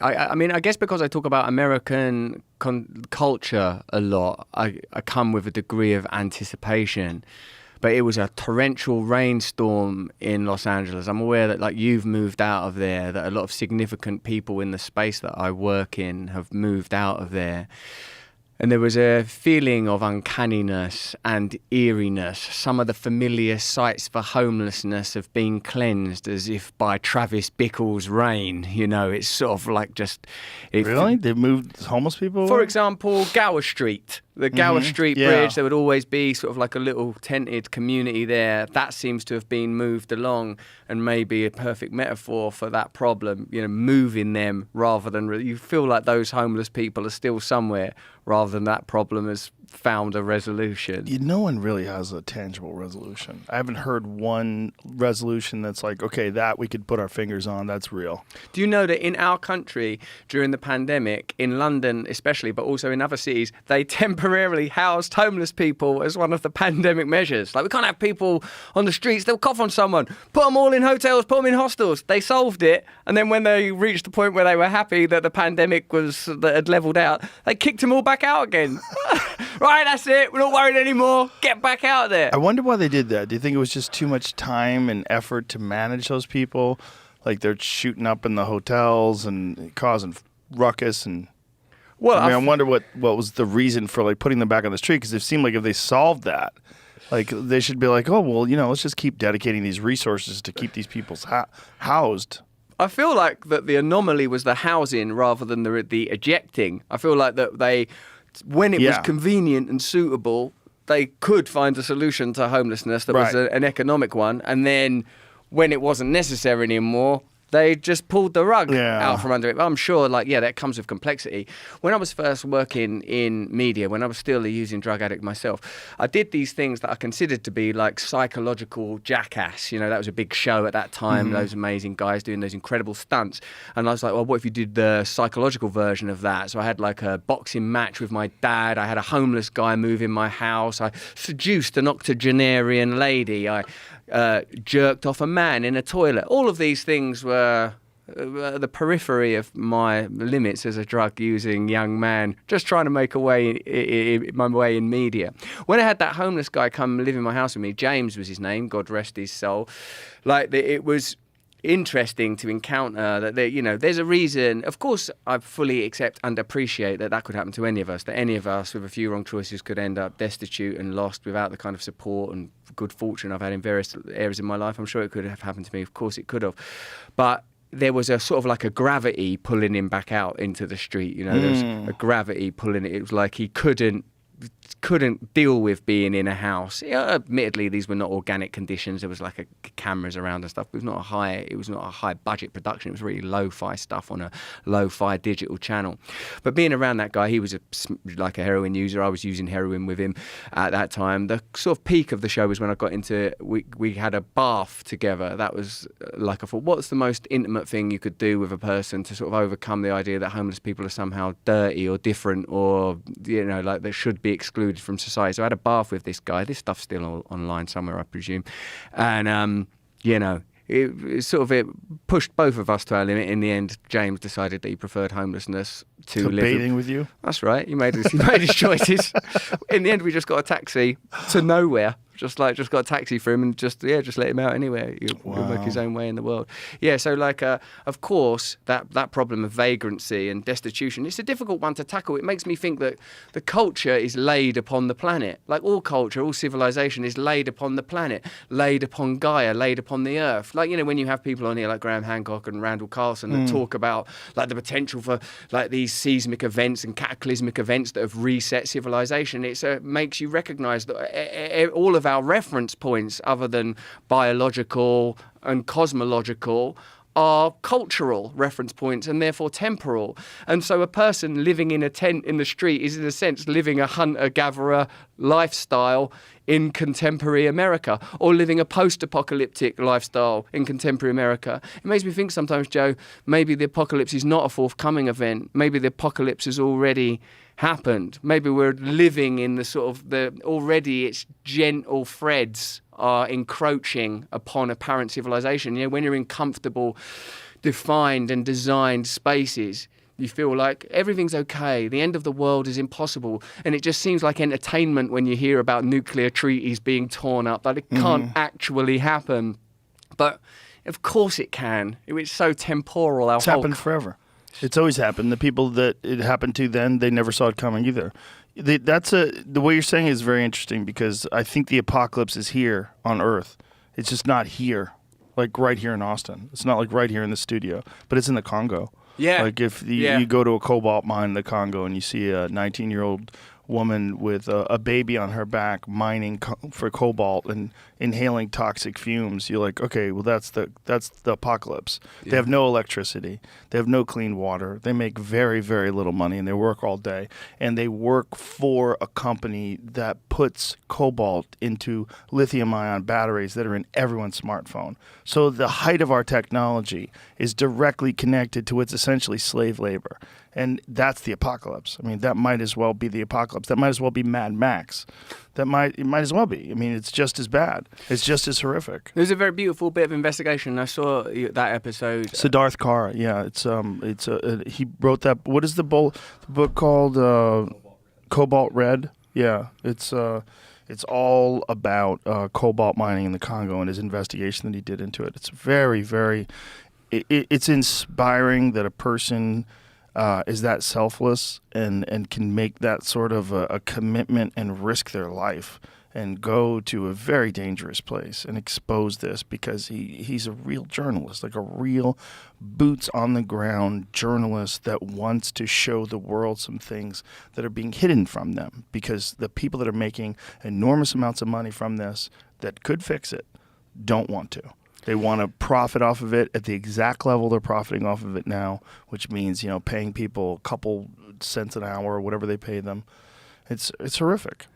I mean, I guess because I talk about American culture a lot, I come with a degree of anticipation. But it was a torrential rainstorm in Los Angeles. I'm aware that like you've moved out of there, that a lot of significant people in the space that I work in have moved out of there. And there was a feeling of uncanniness and eeriness. Some of the familiar sites for homelessness have been cleansed as if by Travis Bickle's rain. You know, it's sort of like just... Really? They've moved homeless people away? For example, Gower Street. The Gower Street Bridge, there would always be sort of like a little tented community there. That seems to have been moved along, and maybe a perfect metaphor for that problem, you know, moving them rather than... You feel like those homeless people are still somewhere rather than that problem has found a resolution. No one really has a tangible resolution. I haven't heard one resolution that's like, okay, that we could put our fingers on, that's real. Do you know that in our country, during the pandemic, in London especially, but also in other cities, they temporarily housed homeless people as one of the pandemic measures? Like, we can't have people on the streets, they'll cough on someone. Put them all in hotels, put them in hostels. They solved it, and then when they reached the point where they were happy that the pandemic had leveled out, they kicked them all back out again. Right, that's it. We're not worried anymore. Get back out there. I wonder why they did that. Do you think it was just too much time and effort to manage those people? Like they're shooting up in the hotels and causing ruckus and... Well, I wonder what was the reason for like putting them back on the street, because it seemed like if they solved that, like they should be like, oh, well, you know, let's just keep dedicating these resources to keep these people housed. I feel like that the anomaly was the housing rather than the ejecting. I feel like that they... When it was convenient and suitable, they could find a solution to homelessness that was an economic one. And then when it wasn't necessary anymore, they just pulled the rug out from under it. But I'm sure, that comes with complexity. When I was first working in media, when I was still a using drug addict myself, I did these things that I considered to be like psychological jackass. You know, that was a big show at that time, those amazing guys doing those incredible stunts. And I was like, well, what if you did the psychological version of that? So I had like a boxing match with my dad. I had a homeless guy move in my house. I seduced an octogenarian lady. I jerked off a man in a toilet. All of these things were the periphery of my limits as a drug-using young man, just trying to make my way in media. When I had that homeless guy come live in my house with me, James was his name, God rest his soul, it was interesting to encounter that there's a reason. Of course, I fully accept and appreciate that could happen to any of us, that any of us with a few wrong choices could end up destitute and lost without the kind of support and good fortune I've had in various areas of my life. I'm sure it could have happened to me. Of course it could have. But there was a sort of like a gravity pulling him back out into the street. There was a gravity pulling it. It was like he couldn't deal with being in a house. Admittedly, these were not organic conditions. There was like cameras around and stuff. It was not a high budget production. It was really lo-fi stuff on a lo-fi digital channel. But being around that guy, he was like a heroin user. I was using heroin with him at that time. The sort of peak of the show was when I got into, we had a bath together. That was like, I thought, what's the most intimate thing you could do with a person to sort of overcome the idea that homeless people are somehow dirty or different or, like they should be excluded from society. So I had a bath with this guy. This stuff's still online somewhere, I presume. And, it pushed both of us to our limit. In the end, James decided that he preferred homelessness to bathing with you. That's right. He made his choices. In the end, we just got a taxi to nowhere. Just got a taxi for him and just let him out anywhere. He'll make his own way in the world. Yeah, so of course, that problem of vagrancy and destitution, it's a difficult one to tackle. It makes me think that the culture is laid upon the planet. Like all culture, all civilization is laid upon the planet, laid upon Gaia, laid upon the earth. Like, when you have people on here like Graham Hancock and Randall Carlson that talk about like the potential for like these seismic events and cataclysmic events that have reset civilization, it makes you recognize that all of our reference points other than biological and cosmological are cultural reference points and therefore temporal. And so a person living in a tent in the street is in a sense living a hunter-gatherer lifestyle in contemporary America, or living a post-apocalyptic lifestyle in contemporary America. It makes me think sometimes, Joe, maybe the apocalypse is not a forthcoming event. Maybe the apocalypse has already happened. Maybe we're living in already its gentle threads are encroaching upon apparent civilization. When you're in comfortable, defined and designed spaces, You feel like everything's okay. The end of the world is impossible. And it just seems like entertainment when you hear about nuclear treaties being torn up, that it can't actually happen. But of course it can. It's so temporal. It's happened forever. It's always happened. The people that it happened to then, they never saw it coming either. The way you're saying is very interesting, because I think the apocalypse is here on Earth. It's just not here, like right here in Austin. It's not like right here in the studio, but it's in the Congo. Yeah. Like if you go to a cobalt mine in the Congo and you see a 19-year-old woman with a baby on her back mining for cobalt and inhaling toxic fumes, you're like, okay, well that's the apocalypse. Yeah. They have no electricity, they have no clean water, they make very, very little money, and they work all day, and they work for a company that puts cobalt into lithium-ion batteries that are in everyone's smartphone. So the height of our technology is directly connected to what's essentially slave labor. And that's the apocalypse. I mean, that might as well be the apocalypse. That might as well be Mad Max. It might as well be. I mean, it's just as bad. It's just as horrific. There's a very beautiful bit of investigation. I saw that episode. Siddharth Kara, yeah. He wrote that. What is the book called? Cobalt Red. Yeah, it's all about cobalt mining in the Congo and his investigation that he did into it. It's very, very. It's inspiring that a person is that selfless and can make that sort of a commitment and risk their life and go to a very dangerous place and expose this, because he's a real journalist, like a real boots on the ground journalist that wants to show the world some things that are being hidden from them, because the people that are making enormous amounts of money from this that could fix it don't want to. They want to profit off of it at the exact level they're profiting off of it now, which means, paying people a couple cents an hour or whatever they pay them. It's horrific.